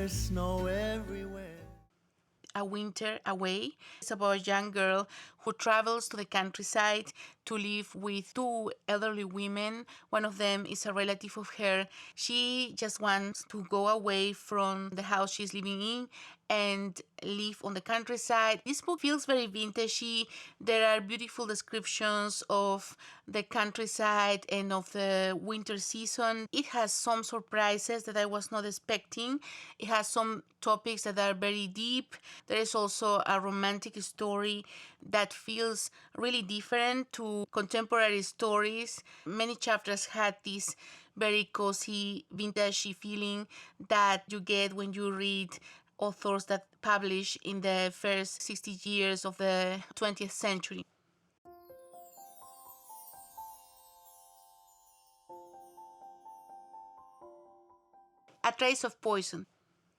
there's snow everywhere. A Winter Away. It's about a young girl who travels to the countryside to live with two elderly women. One of them is a relative of her. She just wants to go away from the house she's living in and live on the countryside. This book feels very vintagey. There are beautiful descriptions of the countryside and of the winter season. It has some surprises that I was not expecting. It has some topics that are very deep. There is also a romantic story that feels really different to contemporary stories. Many chapters had this very cozy, vintagey feeling that you get when you read authors that published in the first 60 years of the 20th century. A Trace of Poison.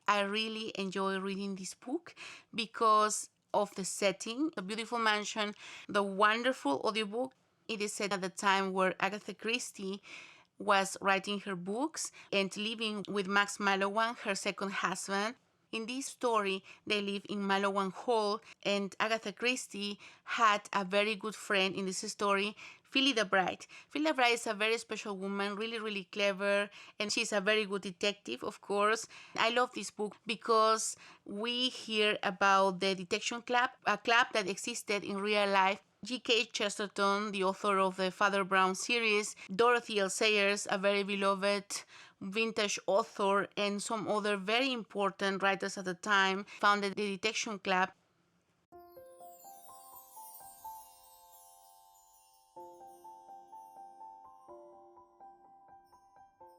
I really enjoy reading this book because of the setting, the beautiful mansion, the wonderful audiobook. It is set at the time where Agatha Christie was writing her books and living with Max Mallowan, her second husband. In this story, they live in Mallowan Hall, and Agatha Christie had a very good friend in this story, Philly the Bride. Philly the Bride is a very special woman, really, really clever, and she's a very good detective, of course. I love this book because we hear about the detection club, a club that existed in real life. G.K. Chesterton, the author of the Father Brown series, Dorothy L. Sayers, a very beloved vintage author, and some other very important writers at the time founded the Detection Club.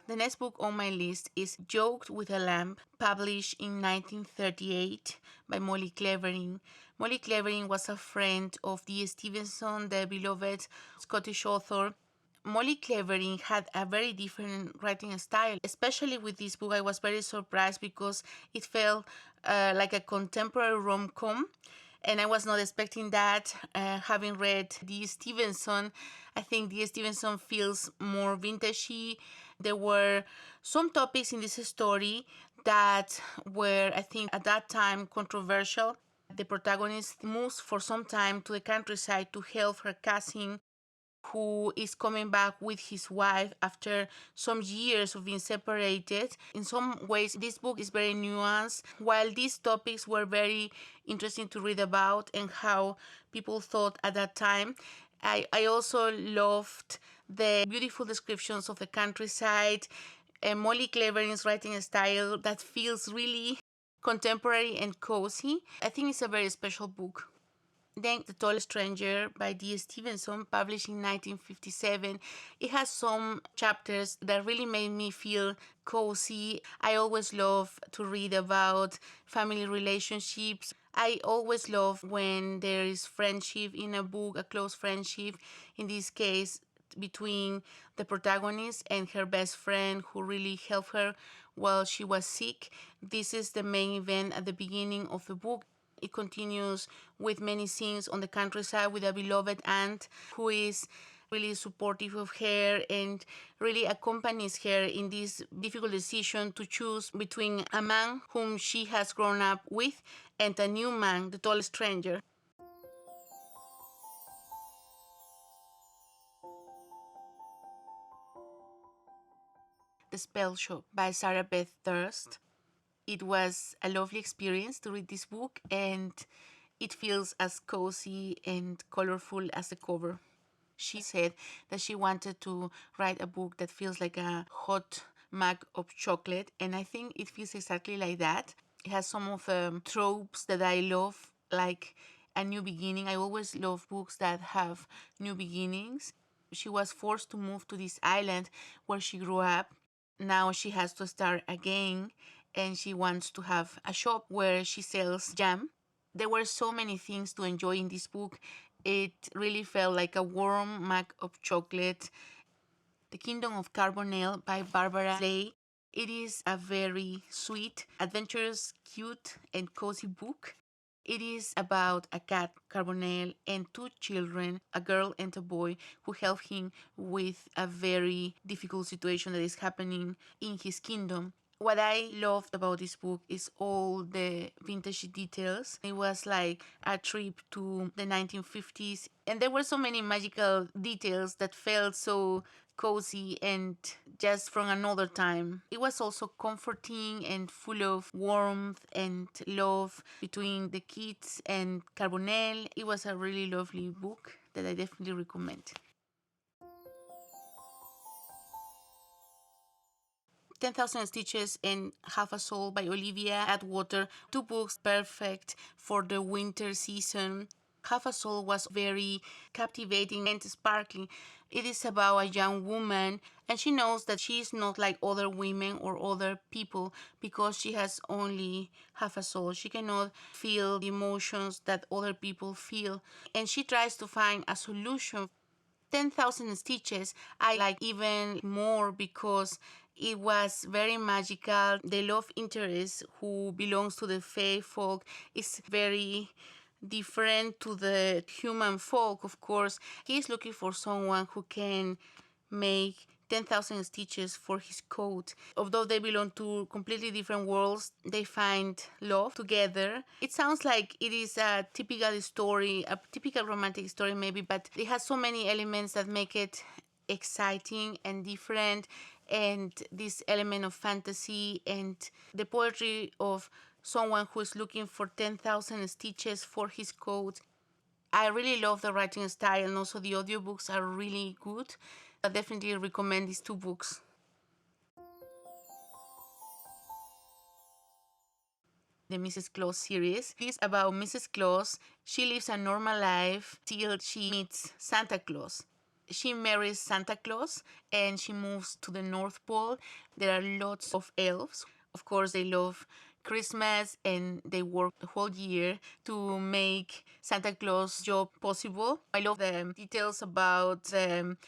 The next book on my list is Yoked with a Lamp, published in 1938 by Molly Clavering. Molly Clavering was a friend of D. Stevenson, the beloved Scottish author. Molly Clavering had a very different writing style. Especially with this book, I was very surprised because it felt like a contemporary rom-com. And I was not expecting that. Having read D. Stevenson, I think D. Stevenson feels more vintagey. There were some topics in this story that were, I think, at that time controversial. The protagonist moves for some time to the countryside to help her cousin who is coming back with his wife after some years of being separated. In some ways, this book is very nuanced. While these topics were very interesting to read about and how people thought at that time, I also loved the beautiful descriptions of the countryside and Molly Clavering's writing style that feels really contemporary and cozy. I think it's a very special book. Then The Tall Stranger by D. Stevenson, published in 1957. It has some chapters that really made me feel cozy. I always love to read about family relationships. I always love when there is friendship in a book, a close friendship. In this case, between the protagonist and her best friend who really helped her while she was sick. This is the main event at the beginning of the book. It continues with many scenes on the countryside with a beloved aunt who is really supportive of her and really accompanies her in this difficult decision to choose between a man whom she has grown up with and a new man, the tall stranger. The Spellshop by Sarah Beth Durst. It was a lovely experience to read this book, and it feels as cozy and colorful as the cover. She said that she wanted to write a book that feels like a hot mug of chocolate, and I think it feels exactly like that. It has some of the tropes that I love, like a new beginning. I always love books that have new beginnings. She was forced to move to this island where she grew up. Now she has to start again, and she wants to have a shop where she sells jam. There were so many things to enjoy in this book. It really felt like a warm mug of chocolate. The Kingdom of Carbonnel by Barbara Lay. It is a very sweet, adventurous, cute, and cozy book. It is about a cat, Carbonnel, and two children, a girl and a boy, who help him with a very difficult situation that is happening in his kingdom. What I loved about this book is all the vintage details. It was like a trip to the 1950s, and there were so many magical details that felt so cozy and just from another time. It was also comforting and full of warmth and love between the kids and Carbonnel. It was a really lovely book that I definitely recommend. 10,000 Stitches and Half a Soul by Olivia Atwater. Two books perfect for the winter season. Half a Soul was very captivating and sparkling. It is about a young woman, and she knows that she is not like other women or other people because she has only half a soul. She cannot feel the emotions that other people feel, and she tries to find a solution. 10,000 Stitches I like even more because it was very magical. The love interest who belongs to the fae folk is very different to the human folk, of course. He is looking for someone who can make 10,000 stitches for his coat. Although they belong to completely different worlds, they find love together. It sounds like it is a typical story, a typical romantic story maybe, but it has so many elements that make it exciting and different, and this element of fantasy and the poetry of someone who is looking for 10,000 stitches for his coat. I really love the writing style, and also the audiobooks are really good. I definitely recommend these two books. The Mrs. Claus series. This is about Mrs. Claus. She lives a normal life till she meets Santa Claus. She marries Santa Claus and she moves to the North Pole. There are lots of elves. Of course, they love Christmas and they work the whole year to make Santa Claus' job possible. I love the details about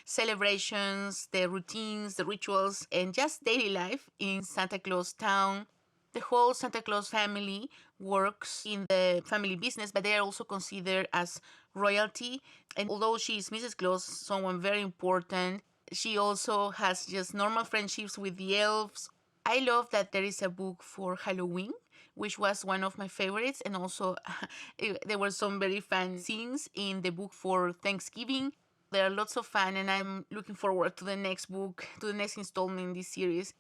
celebrations, the routines, the rituals, and just daily life in Santa Claus town. The whole Santa Claus family works in the family business, but they are also considered as royalty. And although she is Mrs. Claus, someone very important, she also has just normal friendships with the elves. I love that there is a book for Halloween, which was one of my favorites, and also there were some very fun scenes in the book for Thanksgiving. There are lots of fun, and I'm looking forward to the next book, to the next installment in this series.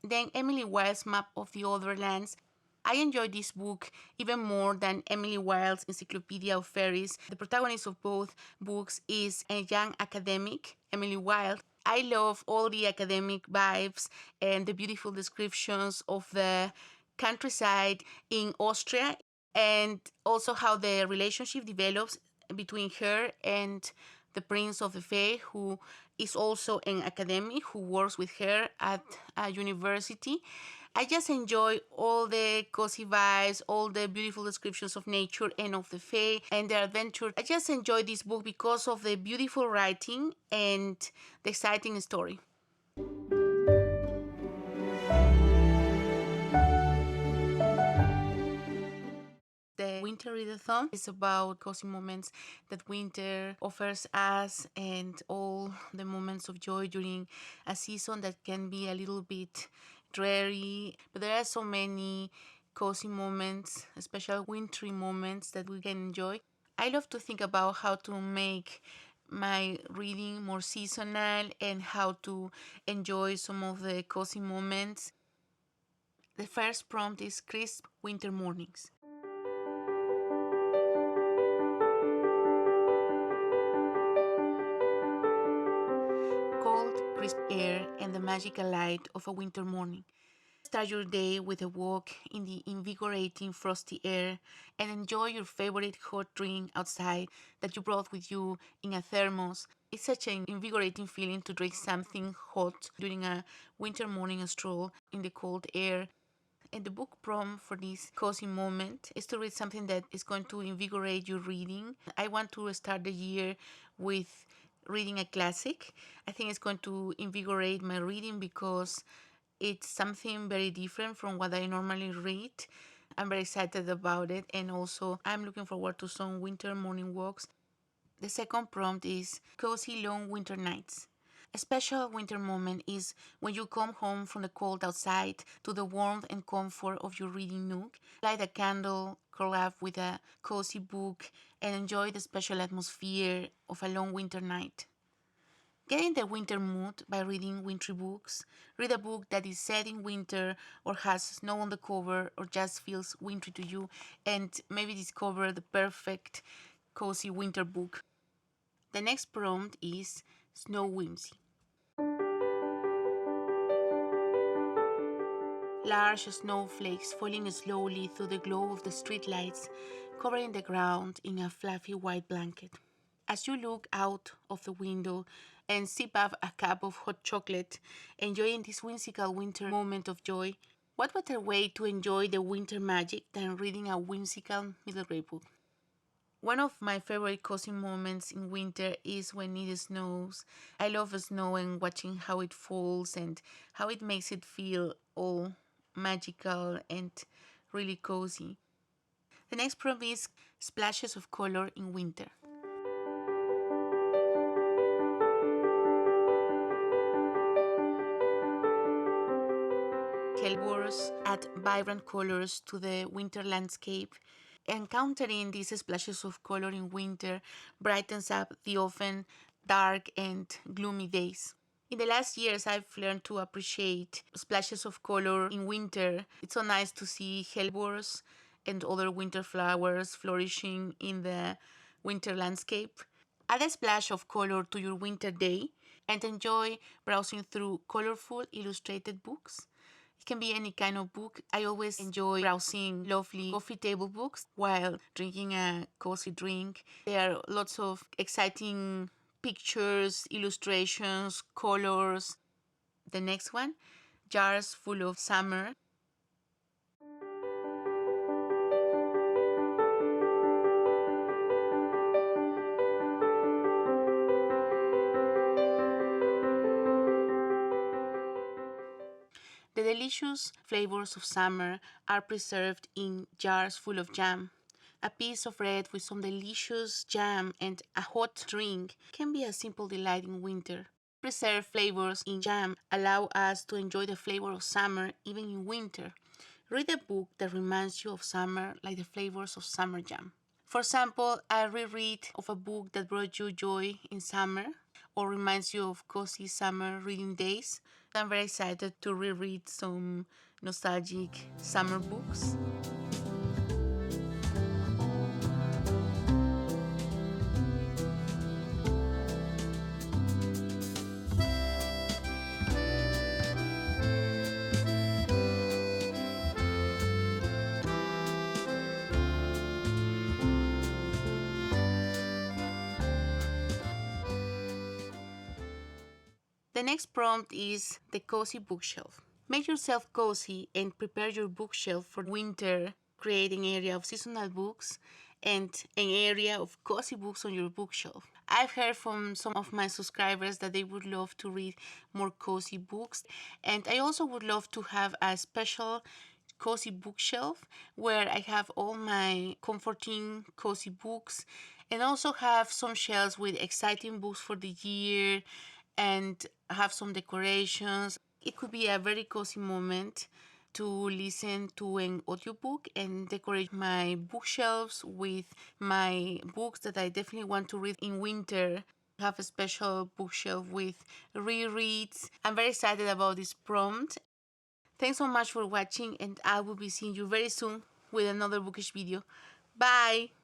Then Emily Wilde's Map of the Otherlands. I enjoyed this book even more than Emily Wilde's Encyclopedia of Fairies. The protagonist of both books is a young academic, Emily Wilde. I love all the academic vibes and the beautiful descriptions of the countryside in Austria, and also how the relationship develops between her and the Prince of the Fae, who is also an academic who works with her at a university. I just enjoy all the cozy vibes, all the beautiful descriptions of nature and of the Fae and their adventure. I just enjoy this book because of the beautiful writing and the exciting story. The Winter Readathon is about cozy moments that winter offers us and all the moments of joy during a season that can be a little bit dreary. But there are so many cozy moments, especially wintry moments that we can enjoy. I love to think about how to make my reading more seasonal and how to enjoy some of the cozy moments. The first prompt is crisp winter mornings. Cold, crisp air and the magical light of a winter morning. Start your day with a walk in the invigorating frosty air and enjoy your favorite hot drink outside that you brought with you in a thermos. It's such an invigorating feeling to drink something hot during a winter morning stroll in the cold air. And the book prompt for this cozy moment is to read something that is going to invigorate your reading. I want to start the year with reading a classic. I think it's going to invigorate my reading because it's something very different from what I normally read. I'm very excited about it, and also I'm looking forward to some winter morning walks. The second prompt is cozy long winter nights. A special winter moment is when you come home from the cold outside to the warmth and comfort of your reading nook, light a candle, curl up with a cozy book, and enjoy the special atmosphere of a long winter night. Get in the winter mood by reading wintry books. Read a book that is set in winter or has snow on the cover or just feels wintry to you, and maybe discover the perfect cozy winter book. The next prompt is Snow Whimsy. Large snowflakes falling slowly through the glow of the streetlights, covering the ground in a fluffy white blanket. As you look out of the window and sip up a cup of hot chocolate, enjoying this whimsical winter moment of joy, what better way to enjoy the winter magic than reading a whimsical middle grade book? One of my favorite cozy moments in winter is when it snows. I love snow and watching how it falls and how it makes it feel all magical and really cozy. The next prompt is splashes of color in winter. Hellbores add vibrant colors to the winter landscape. Encountering these splashes of color in winter brightens up the often dark and gloomy days. In the last years, I've learned to appreciate splashes of color in winter. It's so nice to see hellebores and other winter flowers flourishing in the winter landscape. Add a splash of color to your winter day and enjoy browsing through colorful illustrated books. It can be any kind of book. I always enjoy browsing lovely coffee table books while drinking a cozy drink. There are lots of exciting pictures, illustrations, colors. The next one, jars full of summer. The delicious flavors of summer are preserved in jars full of jam. A piece of bread with some delicious jam and a hot drink can be a simple delight in winter. Preserved flavors in jam allow us to enjoy the flavor of summer even in winter. Read a book that reminds you of summer like the flavors of summer jam. For example, a reread of a book that brought you joy in summer or reminds you of cozy summer reading days. I'm very excited to reread some nostalgic summer books. The next prompt is the cozy bookshelf. Make yourself cozy and prepare your bookshelf for winter. Create an area of seasonal books and an area of cozy books on your bookshelf. I've heard from some of my subscribers that they would love to read more cozy books, and I also would love to have a special cozy bookshelf where I have all my comforting cozy books and also have some shelves with exciting books for the year and have some decorations. It could be a very cozy moment to listen to an audiobook and decorate my bookshelves with my books that I definitely want to read in winter. Have a special bookshelf with rereads. I'm very excited about this prompt. Thanks so much for watching, and I will be seeing you very soon with another bookish video. Bye!